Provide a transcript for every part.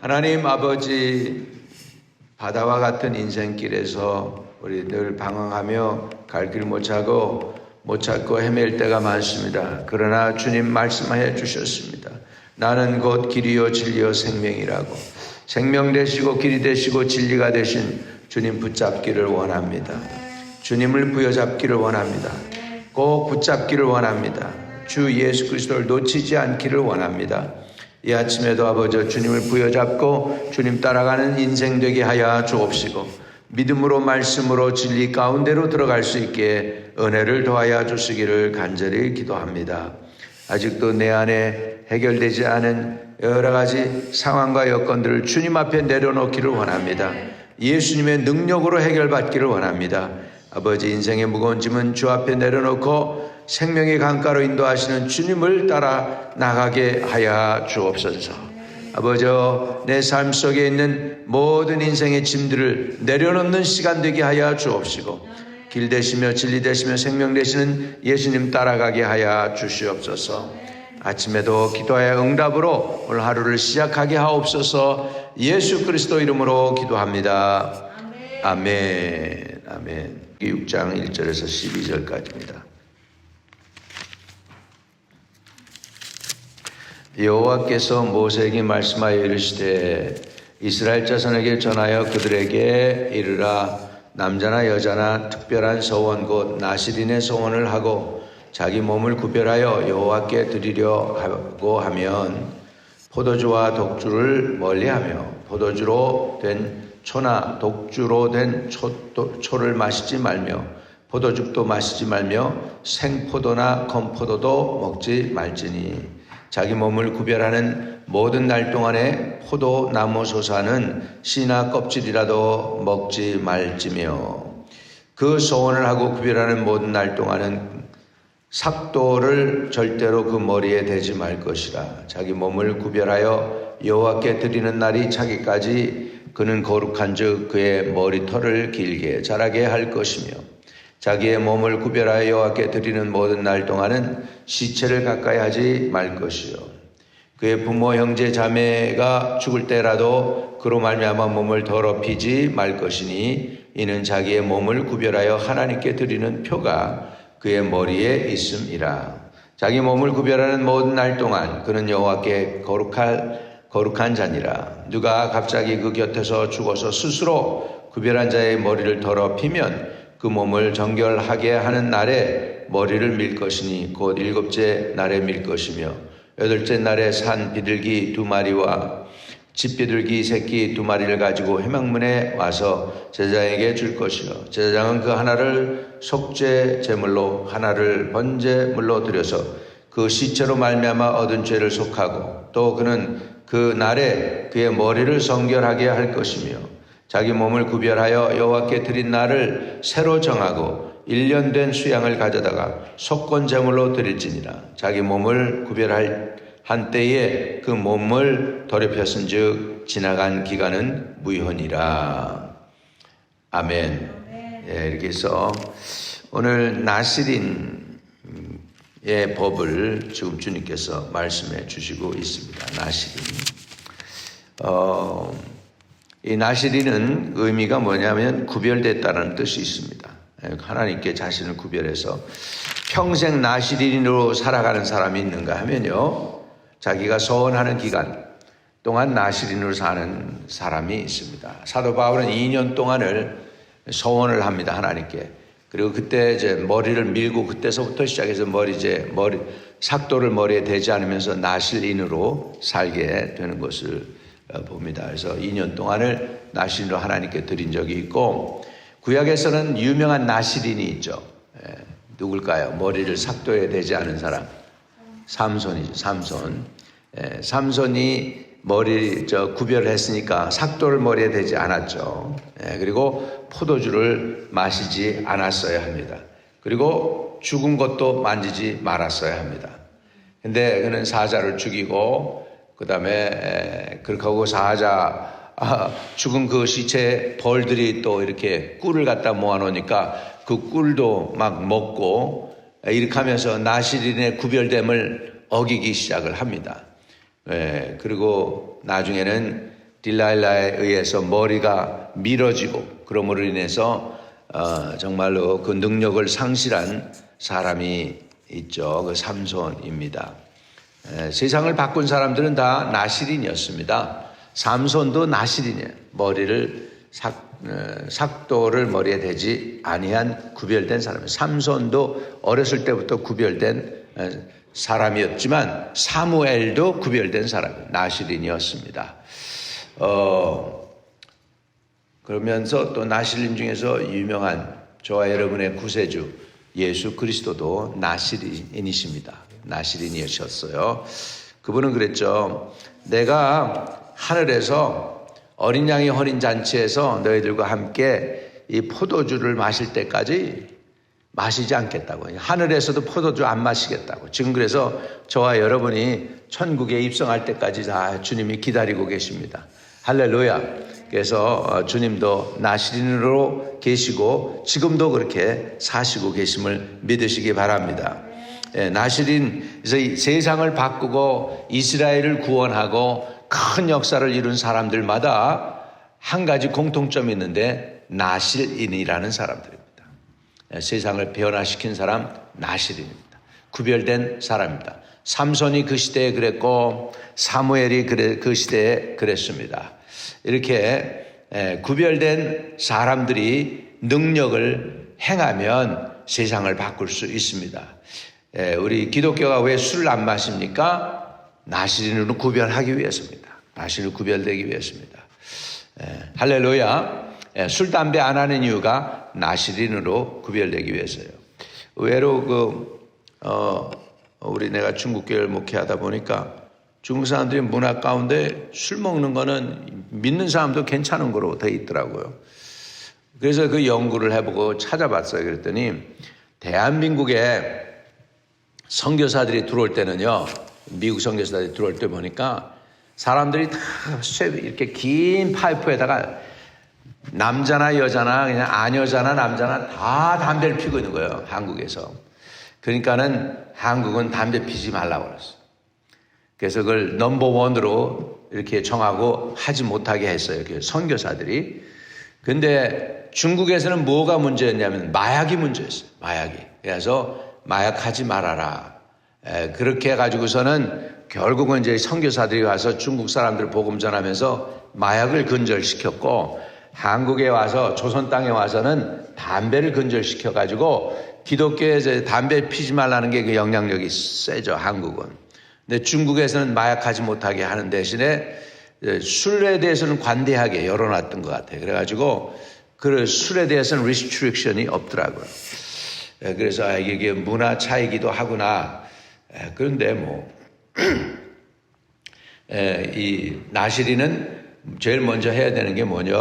하나님 아버지, 바다와 같은 인생길에서 우리 늘 방황하며 갈 길 못 찾고 헤맬 때가 많습니다. 그러나 주님 말씀하여 주셨습니다. 나는 곧 길이요 진리요 생명이라고. 생명 되시고 길이 되시고 진리가 되신 주님 붙잡기를 원합니다. 주님을 부여잡기를 원합니다. 꼭 붙잡기를 원합니다. 주 예수 그리스도를 놓치지 않기를 원합니다. 이 아침에도 아버지 주님을 부여잡고 주님 따라가는 인생 되게 하여 주옵시고 믿음으로 말씀으로 진리 가운데로 들어갈 수 있게 은혜를 더하여 주시기를 간절히 기도합니다. 아직도 내 안에 해결되지 않은 여러 가지 상황과 여건들을 주님 앞에 내려놓기를 원합니다. 예수님의 능력으로 해결받기를 원합니다. 아버지, 인생의 무거운 짐은 주 앞에 내려놓고 생명의 강가로 인도하시는 주님을 따라 나가게 하여 주옵소서. 아버지, 내 삶 속에 있는 모든 인생의 짐들을 내려놓는 시간 되게 하여 주옵시고 길 되시며 진리 되시며 생명 되시는 예수님 따라가게 하여 주시옵소서. 아침에도 기도하여 응답으로 오늘 하루를 시작하게 하옵소서. 예수 그리스도 이름으로 기도합니다. 아멘. 아멘. 6장 1절에서 12절까지입니다. 여호와께서 모세에게 말씀하여 이르시되 이스라엘 자손에게 전하여 그들에게 이르라. 남자나 여자나 특별한 서원 곧 나시린의 서원을 하고 자기 몸을 구별하여 여호와께 드리려 하고 하면 포도주와 독주를 멀리하며 포도주로 된 초나 독주로 된 초를 마시지 말며 포도죽도 마시지 말며 생포도나 건포도도 먹지 말지니 자기 몸을 구별하는 모든 날 동안에 포도나무 소사는 씨나 껍질이라도 먹지 말지며 그 소원을 하고 구별하는 모든 날 동안은 삭도를 절대로 그 머리에 대지 말 것이라. 자기 몸을 구별하여 여호와께 드리는 날이 차기까지 그는 거룩한 즉 그의 머리털을 길게 자라게 할 것이며 자기의 몸을 구별하여 여호와께 드리는 모든 날 동안은 시체를 가까이 하지 말 것이요 그의 부모 형제 자매가 죽을 때라도 그로 말미암아 몸을 더럽히지 말 것이니 이는 자기의 몸을 구별하여 하나님께 드리는 표가 그의 머리에 있음이라. 자기 몸을 구별하는 모든 날 동안 그는 여호와께 거룩한 자니라. 누가 갑자기 그 곁에서 죽어서 스스로 구별한 자의 머리를 더럽히면 그 몸을 정결하게 하는 날에 머리를 밀 것이니 곧 7째 날에 밀 것이며 8째 날에 산 비둘기 2마리와 집비둘기 새끼 2마리를 가지고 회막문에 와서 제사장에게 줄 것이요 제사장은 그 하나를 속죄 제물로 하나를 번제물로 드려서 그 시체로 말미암아 얻은 죄를 속하고 또 그는 그 날에 그의 머리를 성결하게 할 것이며 자기 몸을 구별하여 여호와께 드린 날을 새로 정하고 1년 된 수양을 가져다가 속건 제물로 드릴지니라. 자기 몸을 구별할 한때에 그 몸을 더럽혔은 즉 지나간 기간은 무효니라. 아멘. 예, 이렇게 해서 오늘 나시린의 법을 지금 주님께서 말씀해 주시고 있습니다. 나시린. 이 나시린은 의미가 뭐냐면 구별됐다는 뜻이 있습니다. 하나님께 자신을 구별해서 평생 나시린으로 살아가는 사람이 있는가 하면요. 자기가 서원하는 기간 동안 나시린으로 사는 사람이 있습니다. 사도 바울은 2년 동안을 서원을 합니다. 하나님께. 그리고 그때 이제 머리를 밀고 그때서부터 시작해서 삭도를 머리에 대지 않으면서 나실인으로 살게 되는 것을 봅니다. 그래서 2년 동안을 나시린으로 하나님께 드린 적이 있고 구약에서는 유명한 나시린이 있죠. 누굴까요? 머리를 삭도에 대지 않은 사람. 삼손이죠. 삼손이 구별을 했으니까 삭도를 머리에 대지 않았죠. 그리고 포도주를 마시지 않았어야 합니다. 그리고 죽은 것도 만지지 말았어야 합니다. 근데 그는 사자를 죽이고 그렇게 하고 죽은 그 시체에 벌들이 또 이렇게 꿀을 갖다 모아놓으니까 그 꿀도 막 먹고 이렇게 하면서 나시린의 구별됨을 어기기 시작을 합니다. 그리고 나중에는 딜랄라에 의해서 머리가 밀어지고 그러므로 인해서 정말로 그 능력을 상실한 사람이 있죠. 그 삼손입니다. 세상을 바꾼 사람들은 다 나실인이었습니다. 삼손도 나실인이에요. 머리를 삭도를 머리에 대지 아니한 구별된 사람이에요. 삼손도 어렸을 때부터 구별된 사람이었지만 사무엘도 구별된 사람이에요. 나실인이었습니다. 그러면서 또 나실인 중에서 유명한 저와 여러분의 구세주 예수 그리스도도 나실인이십니다. 나실인이셨어요. 그분은 그랬죠. 내가 하늘에서 어린 양의 혼인 잔치에서 너희들과 함께 이 포도주를 마실 때까지 마시지 않겠다고. 하늘에서도 포도주 안 마시겠다고. 지금 그래서 저와 여러분이 천국에 입성할 때까지 다 주님이 기다리고 계십니다. 할렐루야. 그래서 주님도 나실인으로 계시고 지금도 그렇게 사시고 계심을 믿으시기 바랍니다. 나실인, 그래서 세상을 바꾸고 이스라엘을 구원하고 큰 역사를 이룬 사람들마다 한 가지 공통점이 있는데 나실인이라는 사람들입니다. 세상을 변화시킨 사람 나실인입니다. 구별된 사람입니다. 삼손이 그 시대에 그랬고 사무엘이 그 시대에 그랬습니다. 이렇게 구별된 사람들이 능력을 행하면 세상을 바꿀 수 있습니다. 우리 기독교가 왜 술을 안 마십니까? 나실인으로 구별하기 위해서입니다. 나실인으로 구별되기 위해서입니다. 할렐루야. 술, 담배 안 하는 이유가 나실인으로 구별되기 위해서예요. 의외로 우리 내가 중국 교회를 목회하다 보니까 중국 사람들이 문화 가운데 술 먹는 거는 믿는 사람도 괜찮은 거로 돼 있더라고요. 그래서 그 연구를 해보고 찾아봤어요. 그랬더니 대한민국에 선교사들이 들어올 때는요, 미국 선교사들이 들어올 때 보니까 사람들이 다 이렇게 긴 파이프에다가 남자나 여자나 그냥 아여자나 남자나 다 담배를 피우고 있는 거예요. 한국에서. 그러니까는 한국은 담배 피지 말라고 그랬어요. 그래서 그걸 넘버원으로 이렇게 정하고 하지 못하게 했어요. 선교사들이. 근데 중국에서는 뭐가 문제였냐면 마약이 문제였어요. 마약이. 그래서 마약하지 말아라. 그렇게 해가지고서는 결국은 이제 선교사들이 와서 중국 사람들 복음 전하면서 마약을 근절시켰고 한국에 와서 조선 땅에 와서는 담배를 근절시켜가지고 기독교에서 담배 피지 말라는 게 그 영향력이 세죠. 한국은. 근데 중국에서는 마약하지 못하게 하는 대신에 술에 대해서는 관대하게 열어놨던 것 같아요. 그래가지고 그 술에 대해서는 restriction이 없더라고요. 그래서 이게 문화 차이기도 하구나. 그런데 이 나실인은 제일 먼저 해야 되는 게 뭐냐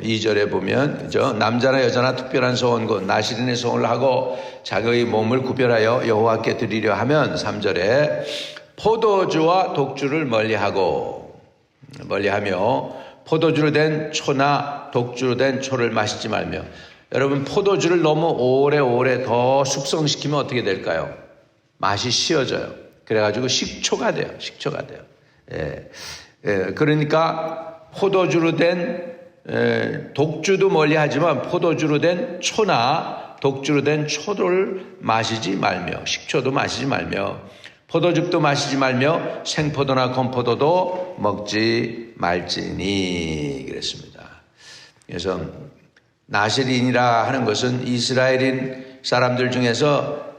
2절에 보면 그죠? 남자나 여자나 특별한 소원 곧 나실인의 소원을 하고 자기의 몸을 구별하여 여호와께 드리려 하면 3절에 포도주와 독주를 멀리하며 포도주로 된 초나 독주로 된 초를 마시지 말며. 여러분 포도주를 너무 오래 더 숙성시키면 어떻게 될까요? 맛이 쉬어져요. 그래가지고 식초가 돼요. 그러니까 포도주로 된 독주도 멀리하지만 포도주로 된 초나 독주로 된 초를 마시지 말며 식초도 마시지 말며 포도즙도 마시지 말며 생포도나 건포도도 먹지 말지니 그랬습니다. 그래서 나실인이라 하는 것은 이스라엘인 사람들 중에서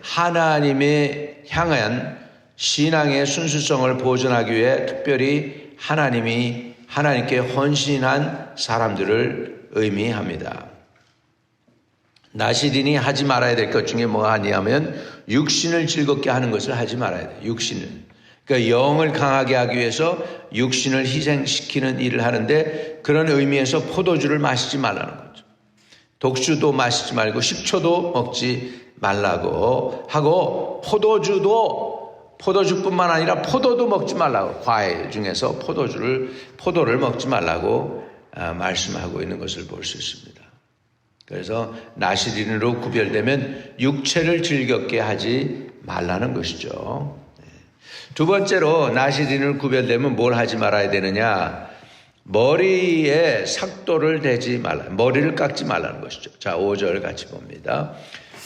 하나님에 향한 신앙의 순수성을 보존하기 위해 특별히 하나님께 헌신한 사람들을 의미합니다. 나실인이 하지 말아야 될 것 중에 뭐가 아니냐면 육신을 즐겁게 하는 것을 하지 말아야 돼요. 육신을. 그러니까 영을 강하게 하기 위해서 육신을 희생시키는 일을 하는데 그런 의미에서 포도주를 마시지 말라는 거죠. 독주도 마시지 말고 식초도 먹지 말라고 하고 포도주뿐만 아니라 포도도 먹지 말라고 과일 중에서 포도를 먹지 말라고 말씀하고 있는 것을 볼 수 있습니다. 그래서 나실인으로 구별되면 육체를 즐겁게 하지 말라는 것이죠. 두 번째로 나시린을 구별되면 뭘 하지 말아야 되느냐? 머리에 삭도를 대지 말라. 머리를 깎지 말라는 것이죠. 자, 5절 같이 봅니다.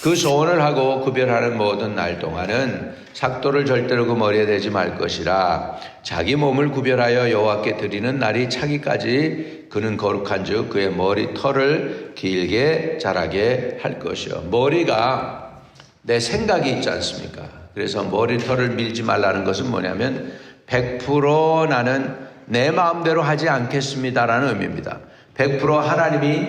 그 소원을 하고 구별하는 모든 날 동안은 삭도를 절대로 그 머리에 대지 말 것이라. 자기 몸을 구별하여 여호와께 드리는 날이 차기까지 그는 거룩한 즉 그의 머리 털을 길게 자라게 할 것이요. 머리가 내 생각이 있지 않습니까? 그래서 머리털을 밀지 말라는 것은 뭐냐면 100% 나는 내 마음대로 하지 않겠습니다라는 의미입니다. 100% 하나님이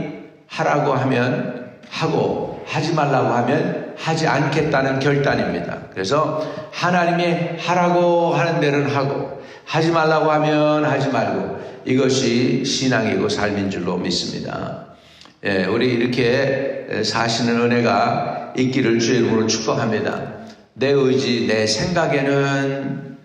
하라고 하면 하고 하지 말라고 하면 하지 않겠다는 결단입니다. 그래서 하나님이 하라고 하는 대로는 하고 하지 말라고 하면 하지 말고, 이것이 신앙이고 삶인 줄로 믿습니다. 예, 우리 이렇게 사시는 은혜가 있기를 주의 이름으로 축복합니다. 내 의지, 내 생각에는,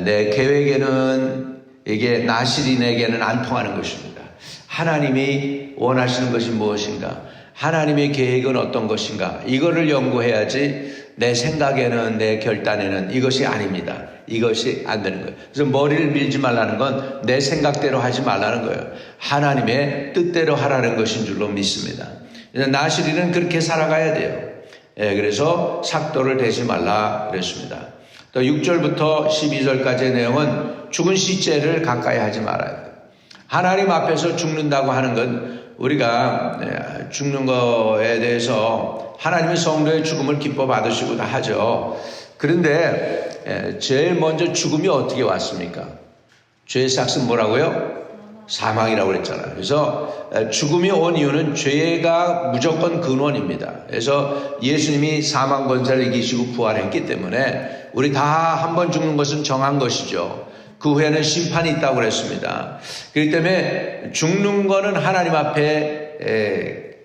내 계획에는, 이게 나시린에게는 안 통하는 것입니다. 하나님이 원하시는 것이 무엇인가? 하나님의 계획은 어떤 것인가? 이거를 연구해야지 내 생각에는, 내 결단에는 이것이 아닙니다. 이것이 안 되는 거예요. 그래서 머리를 밀지 말라는 건 내 생각대로 하지 말라는 거예요. 하나님의 뜻대로 하라는 것인 줄로 믿습니다. 나시린은 그렇게 살아가야 돼요. 예, 그래서 삭도를 대지 말라 그랬습니다. 또 6절부터 12절까지의 내용은 죽은 시체를 가까이 하지 말아야 돼요. 하나님 앞에서 죽는다고 하는 건 우리가 죽는 거에 대해서 하나님의 성도의 죽음을 기뻐 받으시고 다 하죠. 그런데 제일 먼저 죽음이 어떻게 왔습니까? 죄의 삭은 뭐라고요? 사망이라고 그랬잖아요. 그래서 죽음이 온 이유는 죄가 무조건 근원입니다. 그래서 예수님이 사망 권세를 이기시고 부활했기 때문에 우리 다 한 번 죽는 것은 정한 것이죠. 그 후에는 심판이 있다고 그랬습니다. 그렇기 때문에 죽는 거는 하나님 앞에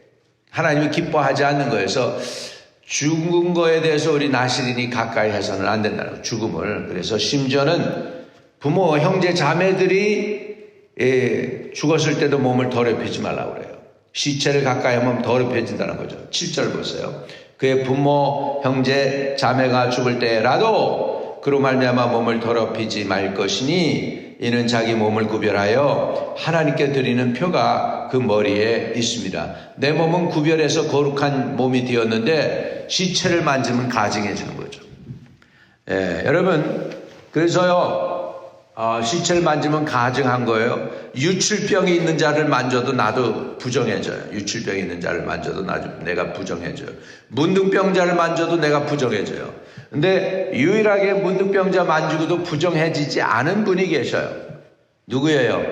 하나님이 기뻐하지 않는 거여서 죽은 거에 대해서 우리 나시린이 가까이 해서는 안 된다는 거예요. 죽음을. 그래서 심지어는 부모, 형제, 자매들이 죽었을 때도 몸을 더럽히지 말라고 그래요. 시체를 가까이 하면 더럽혀진다는 거죠. 7절 보세요. 그의 부모, 형제, 자매가 죽을 때라도 그로 말미암아 몸을 더럽히지 말 것이니 이는 자기 몸을 구별하여 하나님께 드리는 표가 그 머리에 있습니다. 내 몸은 구별해서 거룩한 몸이 되었는데 시체를 만지면 가증해지는 거죠. 예, 여러분, 그래서요, 시체를 만지면 가증한 거예요. 유출병이 있는 자를 만져도 나도 부정해져요. 유출병이 있는 자를 만져도 내가 부정해져요. 문둥병자를 만져도 내가 부정해져요. 근데 유일하게 문둥병자 만지고도 부정해지지 않은 분이 계셔요. 누구예요?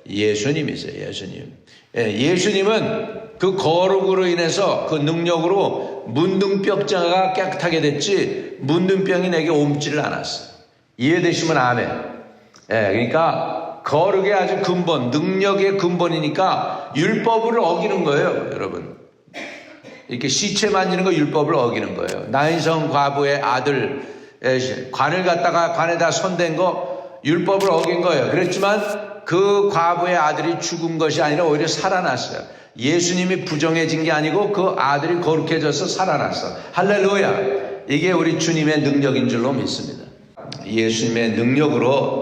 예수님이세요. 예수님. 예수님은 그 거룩으로 인해서 그 능력으로 문둥병자가 깨끗하게 됐지 문둥병이 내게 옮지를 않았어요. 이해되시면 아멘. 그러니까 거룩의 아주 근본, 능력의 근본이니까 율법을 어기는 거예요, 여러분. 이렇게 시체 만지는 거 율법을 어기는 거예요. 나인성 과부의 아들, 관을 갖다가 관에다 손댄 거 율법을 어긴 거예요. 그랬지만 그 과부의 아들이 죽은 것이 아니라 오히려 살아났어요. 예수님이 부정해진 게 아니고 그 아들이 거룩해져서 살아났어. 할렐루야. 이게 우리 주님의 능력인 줄로 믿습니다. 예수님의 능력으로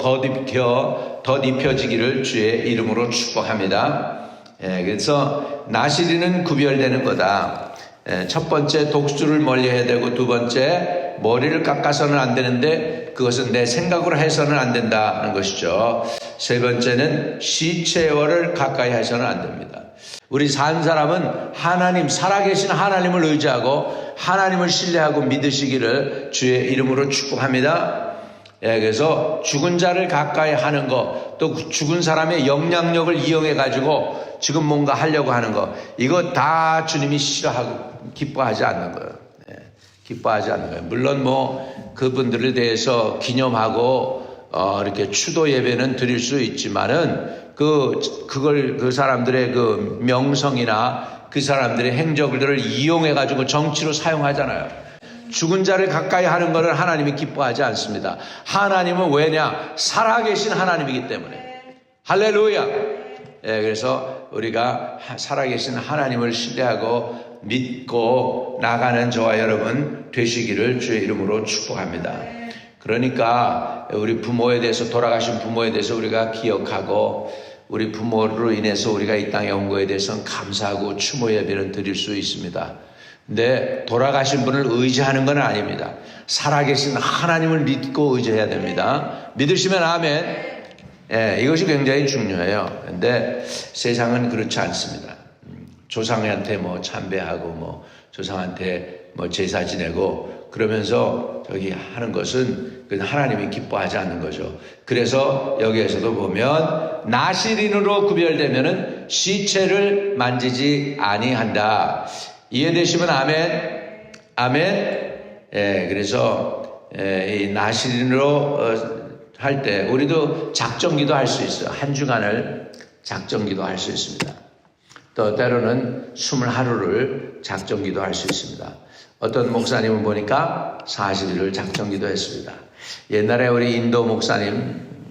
덧입혀지기를 주의 이름으로 축복합니다. 그래서 나시린은 구별되는 거다. 첫 번째 독주를 멀리해야 되고, 두 번째 머리를 깎아서는 안 되는데 그것은 내 생각으로 해서는 안 된다는 것이죠. 세 번째는 시체월을 가까이 해서는 안 됩니다. 우리 산 사람은 하나님, 살아계신 하나님을 의지하고 하나님을 신뢰하고 믿으시기를 주의 이름으로 축복합니다. 그래서 죽은 자를 가까이 하는 거, 또 죽은 사람의 영향력을 이용해 가지고 지금 뭔가 하려고 하는 거, 이거 다 주님이 싫어하고 기뻐하지 않는 거예요. 기뻐하지 않는 거예요. 물론 그분들에 대해서 기념하고 이렇게 추도 예배는 드릴 수 있지만은 그 사람들의 그 명성이나 그 사람들의 행적들을 이용해 가지고 정치로 사용하잖아요. 죽은 자를 가까이 하는 것을 하나님이 기뻐하지 않습니다. 하나님은 왜냐? 살아계신 하나님이기 때문에. 할렐루야. 그래서 우리가 살아계신 하나님을 신뢰하고 믿고 나가는 저와 여러분 되시기를 주의 이름으로 축복합니다. 그러니까 우리 부모에 대해서, 돌아가신 부모에 대해서 우리가 기억하고 우리 부모로 인해서 우리가 이 땅에 온 거에 대해서는 감사하고 추모 예배를 드릴 수 있습니다. 근데 돌아가신 분을 의지하는 건 아닙니다. 살아계신 하나님을 믿고 의지해야 됩니다. 믿으시면 아멘. 예, 이것이 굉장히 중요해요. 근데 세상은 그렇지 않습니다. 조상한테 뭐 참배하고 뭐 조상한테 뭐 제사 지내고 그러면서 저기 하는 것은 그건 하나님이 기뻐하지 않는 거죠. 그래서 여기에서도 보면 나시린으로 구별되면은 시체를 만지지 아니한다. 이해되시면 아멘. 아멘. 예, 그래서 이 나시린으로 할 때 우리도 작정기도 할 수 있어요. 한 주간을 작정기도 할 수 있습니다. 또 때로는 20하루를 작정기도 할 수 있습니다. 어떤 목사님은 보니까 40일을 작정기도 했습니다. 옛날에 우리 인도 목사님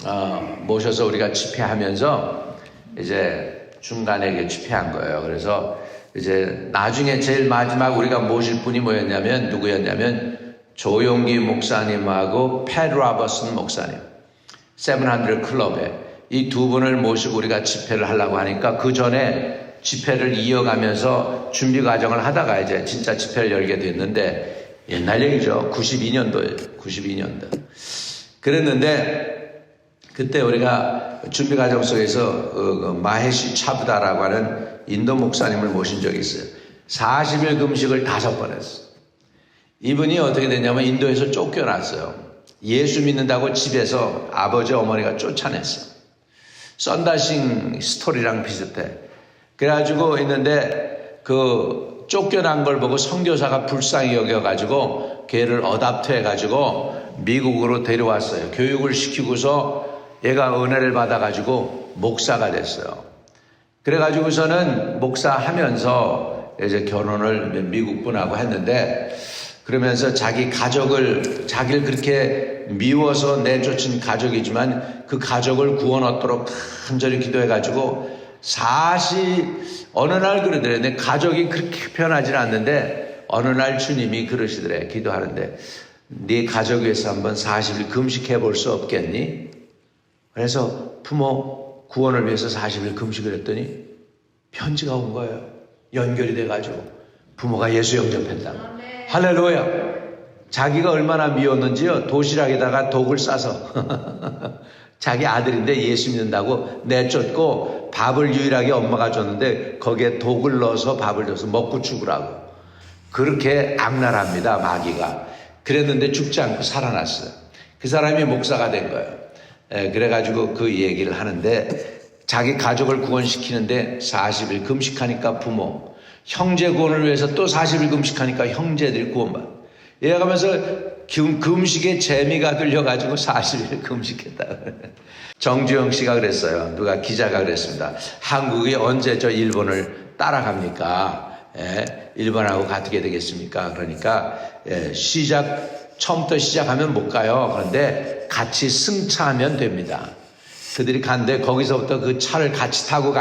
모셔서 우리가 집회하면서 이제 중간에 집회한 거예요. 그래서 이제 나중에 제일 마지막 우리가 모실 분이 누구였냐면 조용기 목사님하고 팻 라버슨 목사님, 700 클럽에 이 두 분을 모시고 우리가 집회를 하려고 하니까 그 전에 집회를 이어가면서 준비 과정을 하다가 이제 진짜 집회를 열게 됐는데, 옛날 얘기죠. 92년도예요. 92년도. 그랬는데 그때 우리가 준비 과정 속에서 마헤시 차부다라고 하는 인도 목사님을 모신 적이 있어요. 40일 금식을 5번 했어요. 이분이 어떻게 됐냐면 인도에서 쫓겨났어요. 예수 믿는다고 집에서 아버지 어머니가 쫓아냈어. 썬다싱 스토리랑 비슷해. 그래가지고 있는데 그 쫓겨난 걸 보고 선교사가 불쌍히 여겨가지고 걔를 어답트해가지고 미국으로 데려왔어요. 교육을 시키고서 얘가 은혜를 받아가지고 목사가 됐어요. 그래가지고서는 목사하면서 이제 결혼을 미국 분하고 했는데, 그러면서 자기 가족을, 자기를 그렇게 미워서 내쫓은 가족이지만 그 가족을 구원 얻도록 간절히 기도해가지고 어느 날 그러더래. 내 가족이 그렇게 편하진 않는데 어느 날 주님이 그러시더래. 기도하는데 네 가족 위해서 한번 40일 금식해 볼 수 없겠니? 그래서 부모 구원을 위해서 40일 금식을 했더니 편지가 온 거예요. 연결이 돼가지고 부모가 예수 영접했다. 할렐루야. 자기가 얼마나 미웠는지요. 도시락에다가 독을 싸서 자기 아들인데 예수 믿는다고 내쫓고 밥을 유일하게 엄마가 줬는데 거기에 독을 넣어서 밥을 줘서 먹고 죽으라고. 그렇게 악랄합니다, 마귀가. 그랬는데 죽지 않고 살아났어요. 그 사람이 목사가 된 거예요. 그래가지고 그 얘기를 하는데, 자기 가족을 구원시키는데 40일 금식하니까 부모, 형제 구원을 위해서 또 40일 금식하니까 형제들이 구원받아. 이래가면서 금식의 재미가 들려가지고 40일 금식했다. 정주영 씨가 그랬어요. 누가 기자가 그랬습니다. 한국이 언제 저 일본을 따라갑니까? 일본하고 같게 되겠습니까? 그러니까 처음부터 시작하면 못 가요. 그런데 같이 승차하면 됩니다. 그들이 간데 거기서부터 그 차를 같이 타고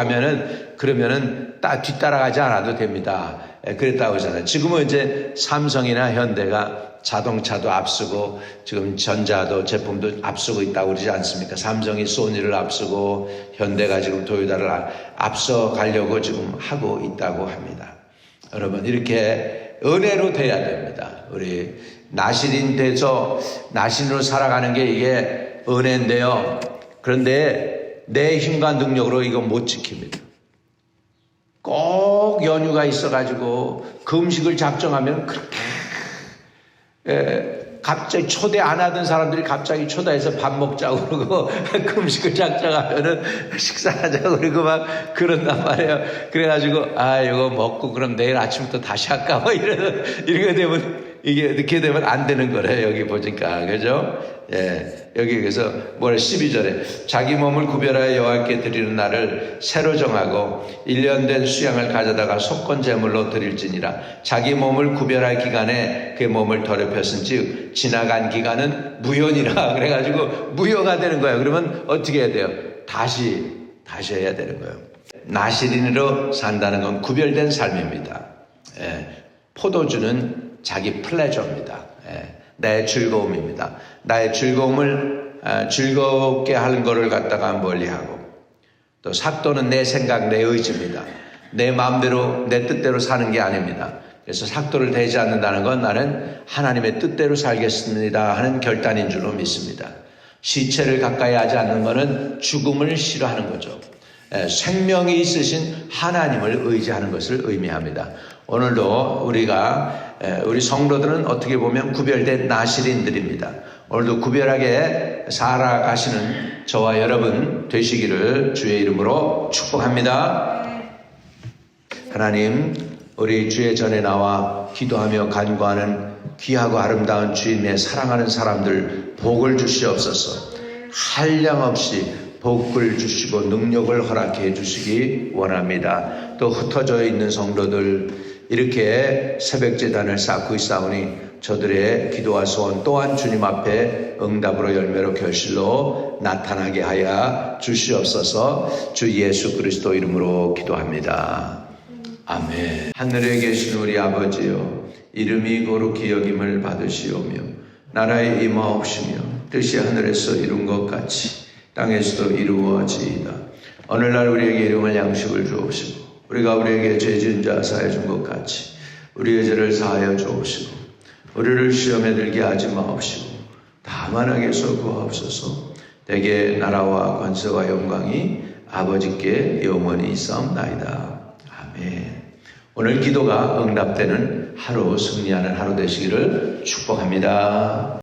그러면은 뒤따라가지 않아도 됩니다. 그랬다고 하잖아요. 지금은 이제 삼성이나 현대가 자동차도 앞서고 지금 전자도 제품도 앞서고 있다고 그러지 않습니까? 삼성이 소니를 앞서고 현대가 지금 도요타를 앞서 가려고 지금 하고 있다고 합니다. 여러분, 이렇게 은혜로 돼야 됩니다. 우리 나시린 돼서 나신으로 살아가는 게 이게 은혜인데요. 그런데 내 힘과 능력으로 이거 못 지킵니다. 꼭 연휴가 있어가지고 금식을 작정하면 그렇게 갑자기 초대 안 하던 사람들이 갑자기 초대해서 밥 먹자고 그러고 금식을 작정하면은 식사하자고 그러고 막 그런단 말이에요. 그래가지고 이거 먹고 그럼 내일 아침부터 다시 할까 뭐 이렇게 되면, 이게 늦게 되면 안 되는 거래요. 여기 보니까. 그죠? 여기 그래서 12절에 자기 몸을 구별하여 여호와께 드리는 날을 새로 정하고 1년 된 수양을 가져다가 속건 제물로 드릴지니라. 자기 몸을 구별할 기간에 그 몸을 더럽혔은즉 지나간 기간은 무효니라. 그래가지고 무효가 되는 거예요. 그러면 어떻게 해야 돼요? 다시 해야 되는 거예요. 나시린으로 산다는 건 구별된 삶입니다. 포도주는 자기 플레저입니다. 나의 즐거움입니다. 나의 즐거움을 즐겁게 하는 것을 갖다가 멀리하고, 또 삭도는 내 생각, 내 의지입니다. 내 마음대로, 내 뜻대로 사는 게 아닙니다. 그래서 삭도를 대지 않는다는 건 나는 하나님의 뜻대로 살겠습니다 하는 결단인 줄로 믿습니다. 시체를 가까이 하지 않는 것은 죽음을 싫어하는 거죠. 생명이 있으신 하나님을 의지하는 것을 의미합니다. 오늘도 우리 성도들은 어떻게 보면 구별된 나실인들입니다. 오늘도 구별하게 살아가시는 저와 여러분 되시기를 주의 이름으로 축복합니다. 하나님, 우리 주의 전에 나와 기도하며 간구하는 귀하고 아름다운 주님의 사랑하는 사람들 복을 주시옵소서. 한량없이 복을 주시고 능력을 허락해 주시기 원합니다. 또 흩어져 있는 성도들, 이렇게 새벽제단을 쌓고 있사오니 저들의 기도와 소원 또한 주님 앞에 응답으로 열매로 결실로 나타나게 하여 주시옵소서. 주 예수 그리스도 이름으로 기도합니다. 아멘. 하늘에 계신 우리 아버지여, 이름이 거룩히 여김을 받으시오며 나라에 임하옵시며 뜻이 하늘에서 이룬 것 같이 땅에서도 이루어지이다. 오늘날 우리에게 일용할 양식을 주옵시고 우리가 우리에게 죄 지은 자 사하여 준 것 같이 우리의 죄를 사하여 주옵시고 우리를 시험에 들게 하지 마옵시고 다만 악에서 구하옵소서. 대개 나라와 권세와 영광이 아버지께 영원히 있사옵나이다. 아멘. 오늘 기도가 응답되는 하루, 승리하는 하루 되시기를 축복합니다.